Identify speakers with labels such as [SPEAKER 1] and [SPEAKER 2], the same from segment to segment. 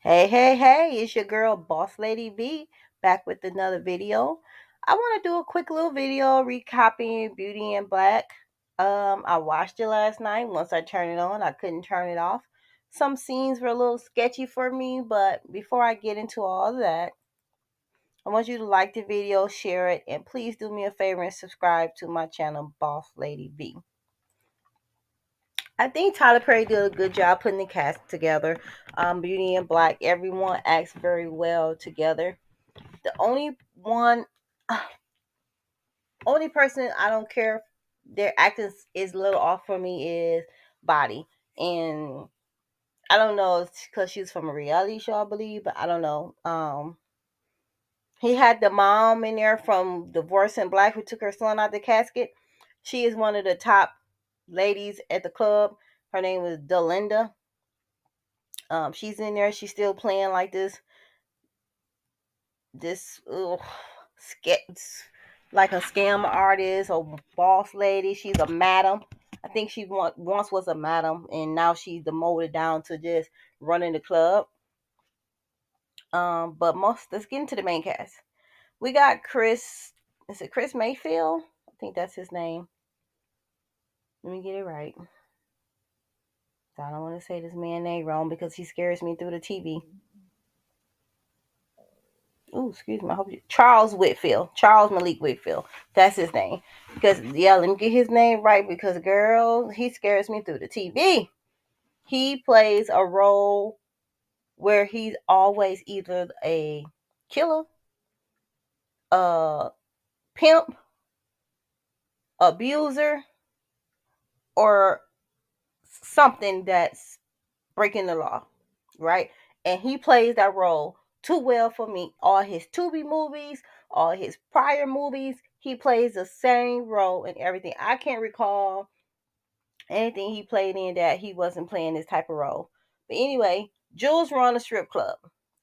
[SPEAKER 1] Hey, it's your girl Boss Lady V back with another video. I want to do a quick little video recapping Beauty in Black. I watched it last night. Once I turned it on, I couldn't turn it off. Some scenes were a little sketchy for me, but before I get into all of that, I want you to like the video, share it, and please do me a favor and subscribe to my channel, Boss Lady V. I think Tyler Perry did a good job putting the cast together. Beauty in Black, everyone acts very well together. The only person I don't care their acting is a little off for me is Body, and I don't know if it's because she's from a reality show, I believe, but I don't know. He had the mom in there from Divorce in Black who took her son out the casket. She is one of the top ladies at the club. Her name was Delinda. She's in there. She's still playing like this sketch, like a scam artist or boss lady. She's a madam. I think she once was a madam, and now she's demoted down to just running the club. But let's get into the main cast. We got Chris. Is it Chris Mayfield? I think that's his name. Let me get it right. I don't want to say this man's name wrong because he scares me through the TV. Oh, excuse me. I hope Charles Whitfield, Charles Malik Whitfield. That's his name. Because yeah, let me get his name right because girl, he scares me through the TV. He plays a role where he's always either a killer, a pimp, abuser, or something that's breaking the law, right? And he plays that role too well for me. All his Tubi movies, all his prior movies, he plays the same role in everything. I can't recall anything he played in that he wasn't playing this type of role. But anyway, Jules run a strip club,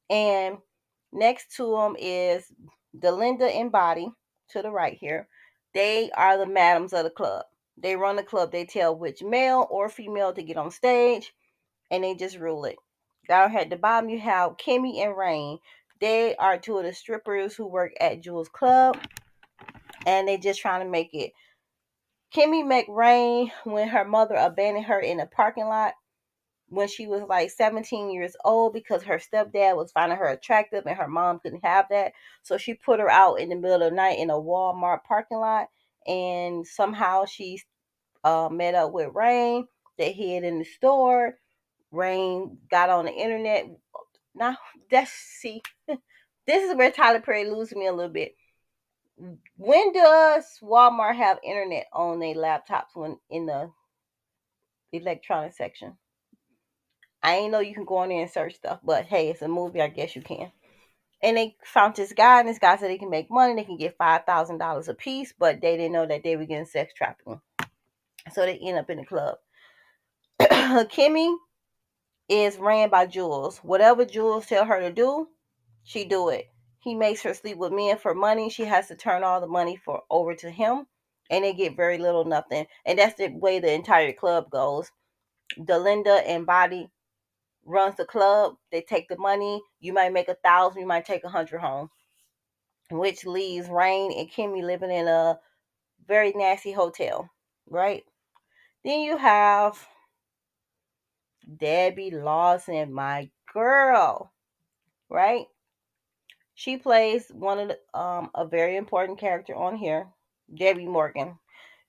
[SPEAKER 1] and next to him is Delinda and Body to the right here. They are the madams of the club. They run the club. They tell which male or female to get on stage, and they just rule it. Down here at the bottom, you have Kimmy and Rain. They are two of the strippers who work at Jules Club, and they just trying to make it. Kimmy met Rain when her mother abandoned her in a parking lot when she was like 17 years old because her stepdad was finding her attractive and her mom couldn't have that. So she put her out in the middle of the night in a Walmart parking lot, and somehow she met up with Rain. They hid in the store. Rain got on the internet. Now that's see, this is where Tyler Perry loses me a little bit. When does Walmart have internet on their laptops when in the electronic section? I ain't know you can go on there and search stuff, but hey, it's a movie. I guess you can. And they found this guy, and this guy said they can make money. They can get $5,000 a piece, but they didn't know that they were getting sex trafficking. So they end up in the club. Kimmy is ran by Jules. Whatever Jules tell her to do, she do it. He makes her sleep with men for money. She has to turn all the money for over to him, and they get very little, nothing. And that's the way the entire club goes. Delinda and Body runs the club. They take the money. You might make 1,000. You might take 100 home, which leaves Rain and Kimmy living in a very nasty hotel, right? Then you have Debbie Lawson, my girl, right? She plays one of the a very important character on here, Debbie Morgan.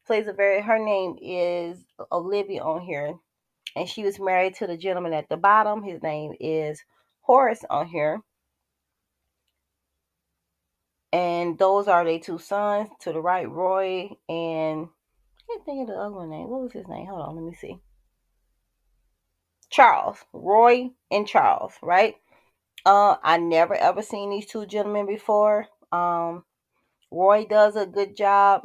[SPEAKER 1] Plays a very her name is Olivia on here. And she was married to the gentleman at the bottom. His name is Horace on here. And those are their two sons. To the right, Roy and I can't think of the other one name. What was his name? Hold on, let me see. Charles. Roy and Charles, right? I never ever seen these two gentlemen before. Roy does a good job.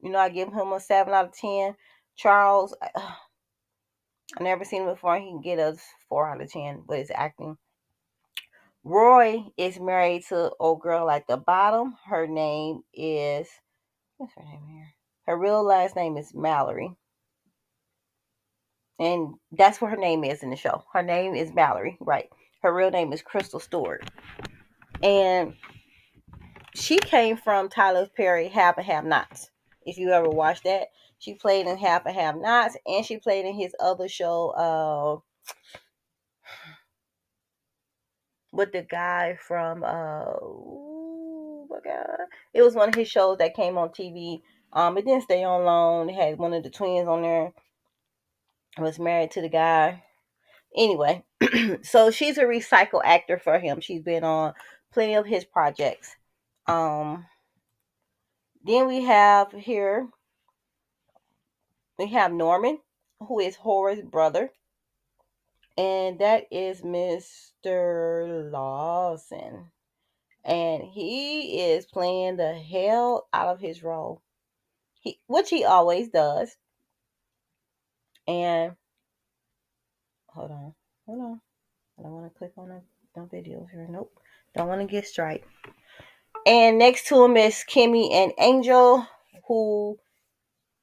[SPEAKER 1] You know, I give him a 7 out of 10. Charles, I never seen him before. He can get a 4 out of 10, but his acting. Roy is married to old girl at the bottom. Her name is what's her name here? Her real last name is Mallory. And that's what her name is in the show. Her name is Mallory, right? Her real name is Crystal Stewart. And she came from Tyler Perry Have and Have Nots. If you ever watched that, she played in Have and Have Nots, and she played in his other show, with the guy from oh my god, it was one of his shows that came on TV. It didn't stay on long. It had one of the twins on there. I was married to the guy. Anyway, so she's a recycle actor for him. She's been on plenty of his projects. Um, then we have Norman, who is Horace's brother, and that is Mr. Lawson. And he is playing the hell out of his role, which he always does. And hold on. I don't want to click on the videos here. Nope, don't want to get straight. And next to him is Kimmy and Angel, who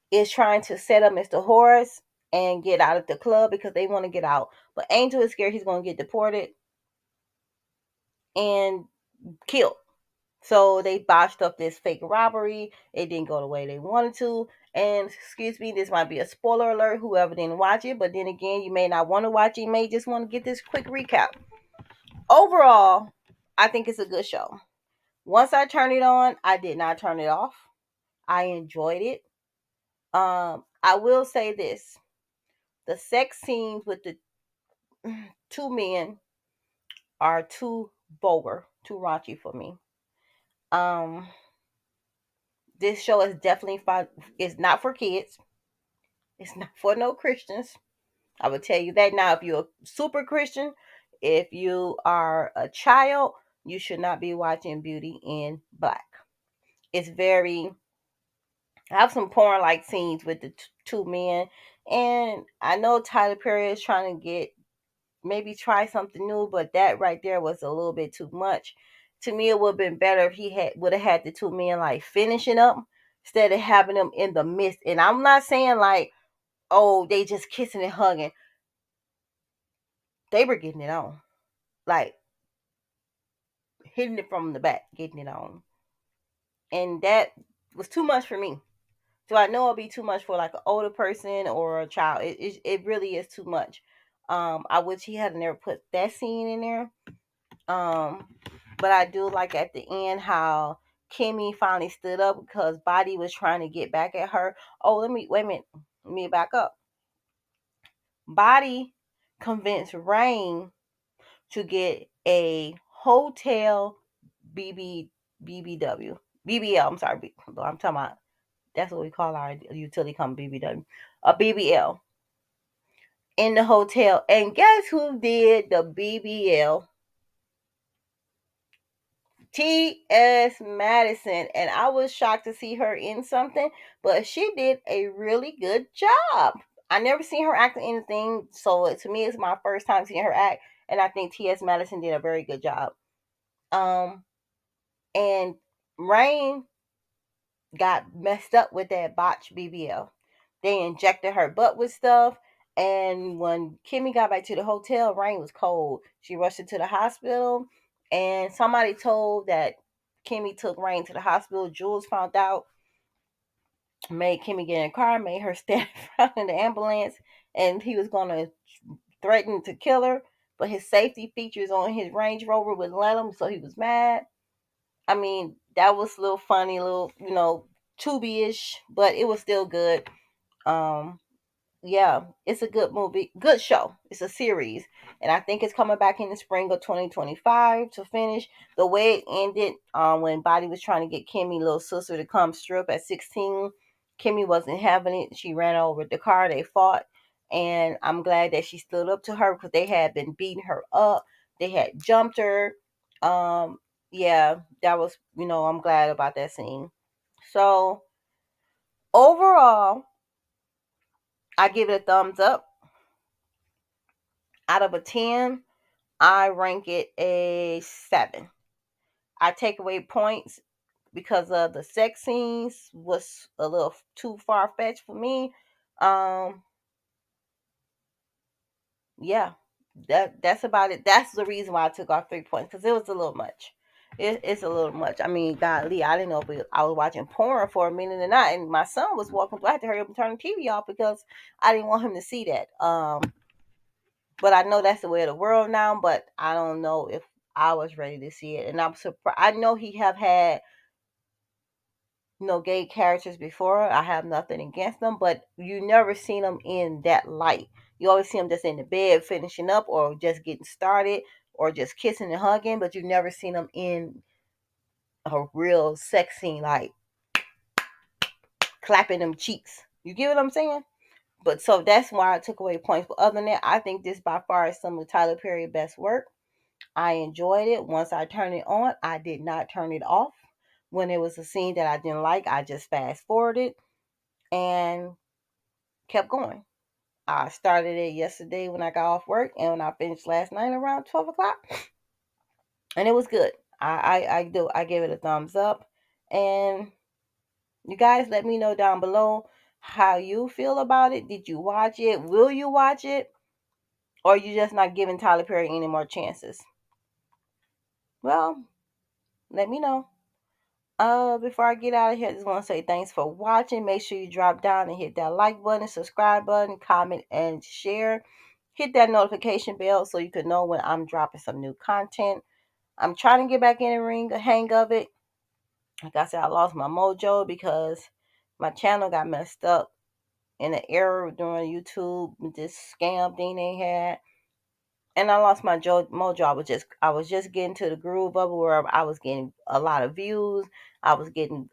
[SPEAKER 1] is trying to set up Mr. Horace and get out of the club because they want to get out. But Angel is scared he's going to get deported and killed. So they botched up this fake robbery. It didn't go the way they wanted to. And excuse me, this might be a spoiler alert, whoever didn't watch it. But then again, you may not want to watch it. You may just want to get this quick recap. Overall, I think it's a good show. Once I turned it on, I did not turn it off. I enjoyed it. I will say this. The sex scenes with the two men are too vulgar, too raunchy for me. Um, this show is definitely fun. It's not for kids. It's not for no Christians. I would tell you that now. If you're a super Christian, if you are a child, you should not be watching Beauty in Black. It's very. I have some porn like scenes with the two men, and I know Tyler Perry is trying to get maybe try something new, but that right there was a little bit too much. To me, it would have been better if he would have had the two men like finishing up instead of having them in the midst. And I'm not saying like, oh, they just kissing and hugging. They were getting it on, like hitting it from the back, getting it on, and that was too much for me. So I know it'll be too much for like an older person or a child. It really is too much. I wish he had never put that scene in there. Um, but I do like at the end how Kimmy finally stood up because Body was trying to get back at her. Oh, wait a minute. Let me back up. Body convinced Rain to get a hotel BB BBW BBL. I'm sorry, I'm talking about. That's what we call our utility company, BBW. A BBL in the hotel, and guess who did the BBL? T.S. Madison, and I was shocked to see her in something, but she did a really good job. I never seen her act in anything, so to me, it's my first time seeing her act, and I think T.S. Madison did a very good job. Um, and Rain got messed up with that botch BBL. They injected her butt with stuff, and when Kimmy got back to the hotel, Rain was cold. She rushed into the hospital, and somebody told that Kimmy took Rain to the hospital. Jules found out, made Kimmy get in a car, made her stand in front of the ambulance, and he was going to threaten to kill her. But his safety features on his Range Rover wouldn't let him, so he was mad. I mean, that was a little funny, little, Tubi-ish, but it was still good. Um, yeah, it's a good movie, good show. It's a series, and I think it's coming back in the spring of 2025 to finish. The way it ended, when Body was trying to get Kimmy, little sister, to come strip at 16, Kimmy wasn't having it. She ran over the car. They fought, and I'm glad that she stood up to her because they had been beating her up. They had jumped her. Yeah, that was, I'm glad about that scene. So overall, I give it a thumbs up. Out of a 10, I rank it a 7. I take away points because of the sex scenes was a little too far fetched for me. Um, yeah. That's about it. That's the reason why I took off 3 points, because it was a little much. It's a little much. I mean, golly, I didn't know if I was watching porn for a minute or not, and my son was walking through. I had to hurry up and turn the TV off because I didn't want him to see that. But I know that's the way of the world now. But I don't know if I was ready to see it, and I'm surprised. I know he have had gay characters before. I have nothing against them, but you never seen them in that light. You always see them just in the bed finishing up, or just getting started, or just kissing and hugging, but you never seen them in a real sex scene, like clapping them cheeks. You get what I'm saying? But so that's why I took away points. But other than that, I think this by far is some of Tyler Perry's best work. I enjoyed it. Once I turned it on, I did not turn it off. When it was a scene that I didn't like, I just fast forwarded and kept going. I started it yesterday when I got off work, and when I finished last night around 12 o'clock, and it was good. I give it a thumbs up, and you guys let me know down below how you feel about it. Did you watch it? Will you watch it? Or are you just not giving Tyler Perry any more chances? Well, let me know. Before I get out of here, I just want to say thanks for watching. Make sure you drop down and hit that like button, subscribe button, comment, and share. Hit that notification bell so you can know when I'm dropping some new content. I'm trying to get back in the hang of it. Like I said, I lost my mojo because my channel got messed up in an error during YouTube with this scam thing they had. And I lost my mojo. I was just getting to the groove of it, where I was getting a lot of views. I was getting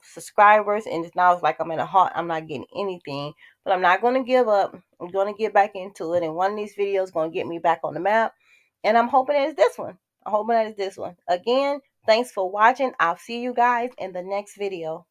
[SPEAKER 1] subscribers, and it's now it's like I'm in a halt. I'm not getting anything, but I'm not going to give up. I'm going to get back into it, and one of these videos is going to get me back on the map. And I'm hoping that it's this one. I'm hoping that it's this one. Again, thanks for watching. I'll see you guys in the next video.